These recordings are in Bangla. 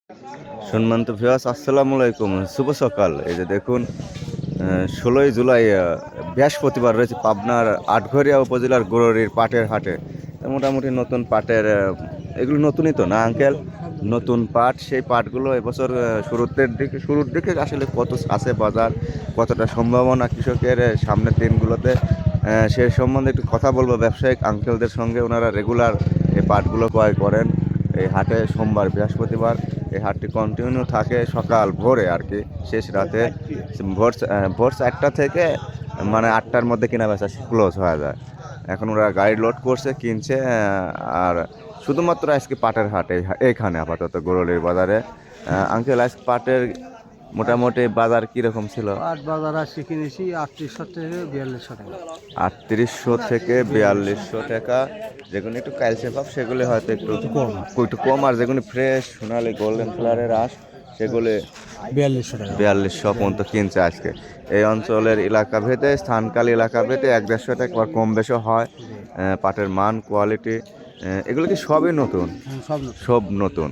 সম্মানিত ভিউয়ার্স, আসসালামু আলাইকুম। শুভ সকাল। এই যে দেখুন, 16ই জুলাই বৃহস্পতিবার রয়েছে পাবনার আটঘরিয়া উপজেলার গোররির পাটের হাটে। মোটামুটি নতুন পাটের এগুলো নতুনই তো না আঙ্কেল? নতুন পাট, সেই পাটগুলো এবছর শুরুর দিকে আসলে কত আছে বাজার, কতটা সম্ভাবনা কৃষকের সামনের দিনগুলোতে, সে সম্বন্ধে একটু কথা বলবো ব্যবসায়িক আঙ্কেলদের সঙ্গে। ওনারা রেগুলার এই পাটগুলো ক্রয় করেন এই হাটে। সোমবার বৃহস্পতিবার এই হাটটি কন্টিনিউ থাকে সকাল ভোরে আর কি, শেষ রাতে ভোর 4টা থেকে মানে 8টার মধ্যে কেনা বেচা ক্লোজ হয়ে যায়। এখন ওরা গাড়ি লোড করছে, কিনছে। আর শুধুমাত্র আজকে পাটের হাট এইখানে আপাতত গোরলির বাজারে। আঙ্কেল, আজকে পাটের মোটামুটি বাজার কিরকম ছিল? পাট বাজার আজকে কিনেছি 3800 থেকে 4200 টাকা। 3800 থেকে 4200 টাকা। যেগুলো একটু ক্যালসিয়াম পাপ সেগুলি হয়তো একটু কম, আর যেগুলি ফ্রেশ সোনালি গোল্ডেন কালারের আঁশ সেগুলি 4200 টাকা। 4200 পর্যন্ত কিনছে আজকে। এই অঞ্চলের এলাকা ভেদে, স্থানকাল এলাকা ভেদে 1-150 টাকা আবার কম বেশি হয়। পাটের মান, কোয়ালিটি, এগুলো কি সবই নতুন? সব নতুন।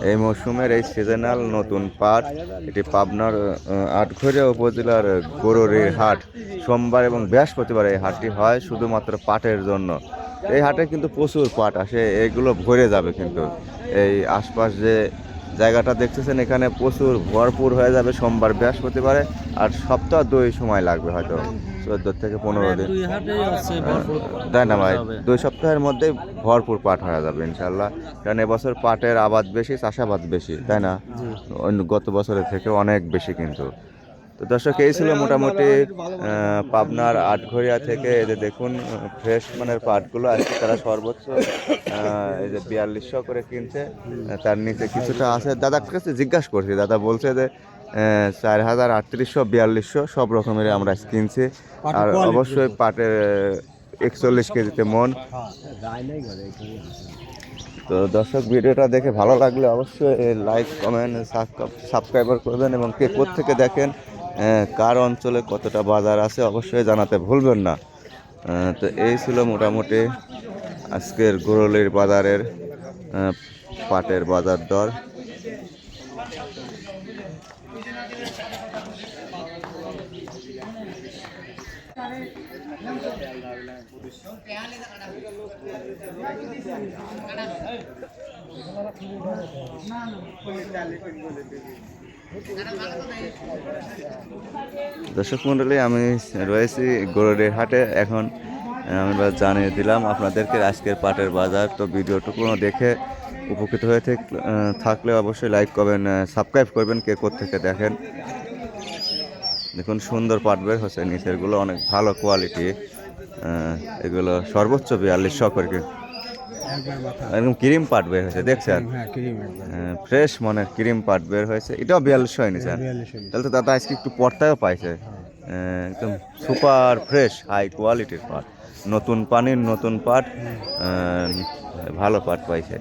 এই মৌসুমের এই সিজনাল নতুন পাট। এটি পাবনার আটঘরিয়া উপজেলার গোররির হাট। সোমবার এবং বৃহস্পতিবার এই হাটটি হয় শুধুমাত্র পাটের জন্য। এই হাটে কিন্তু প্রচুর পাট আসে, এগুলো ভরে যাবে কিন্তু। এই আশপাশ যে জায়গাটা দেখতেছেন, এখানে প্রচুর ভরপুর হয়ে যাবে সোমবার বৃহস্পতিবারে। আর সপ্তাহ 2 সময় লাগবে, হয়তো 14 থেকে 15 দিন। তাই না ভাই? 2 সপ্তাহের মধ্যেই ভরপুর পাট হয়ে যাবে ইনশাল্লাহ। কারণ এবছর পাটের আবাদ বেশি, চাষাবাদ বেশি, তাই না? অন্য গত বছরের থেকে অনেক বেশি কিন্তু। তো দর্শক, এই ছিল মোটামুটি পাবনার আটঘরিয়া থেকে। এই যে দেখুন, ফ্রেশ মানের পাটগুলো আজকে তারা সর্বোচ্চ এই যে 4200 করে কিনছে। তার নিচে কিছুটা আছে। দাদার কাছে জিজ্ঞাসা করছি, দাদা বলছে যে 4000, 3800, 4200 সব রকমের আমরা কিনছি। আর অবশ্যই পাটের 41 কেজিতে মন। তো দর্শক, ভিডিওটা দেখে ভালো লাগলে অবশ্যই লাইক, কমেন্ট, সাবস্ক্রাইবার করবেন, এবং কে কোত্থেকে দেখেন, কার অঞ্চলে কতটা বাজার আছে অবশ্যই জানাতে ভুলবেন না। তো এই ছিল মোটামুটি আজকের গোরলির বাজারের পাটের বাজার দর। দর্শক মণ্ডলী, আমি রয়েছি গোরলির হাটে এখন। আমরা জানিয়ে দিলাম আপনাদেরকে আজকের পাটের বাজার। তো ভিডিওটুকুনো দেখে উপকৃত হয়ে থাকলে অবশ্যই লাইক করবেন, সাবস্ক্রাইব করবেন কে কোত্থেকে দেখেন। দেখুন, সুন্দর পাট বের হচ্ছে, নিচেরগুলো অনেক ভালো কোয়ালিটি। এগুলো সর্বোচ্চ 4200 করে। একদম ক্রিম পাট বের হয়েছে, দেখছেন? ফ্রেশ মনের ক্রিম পাট বের হয়েছে। এটাও 4200 এনেছে। তাহলে তো দাদা আজকে একটু পর্তায়ও পাইছে। একদম সুপার ফ্রেশ হাই কোয়ালিটির পাট, নতুন পানির নতুন পাট, ভালো পাট পাইছে।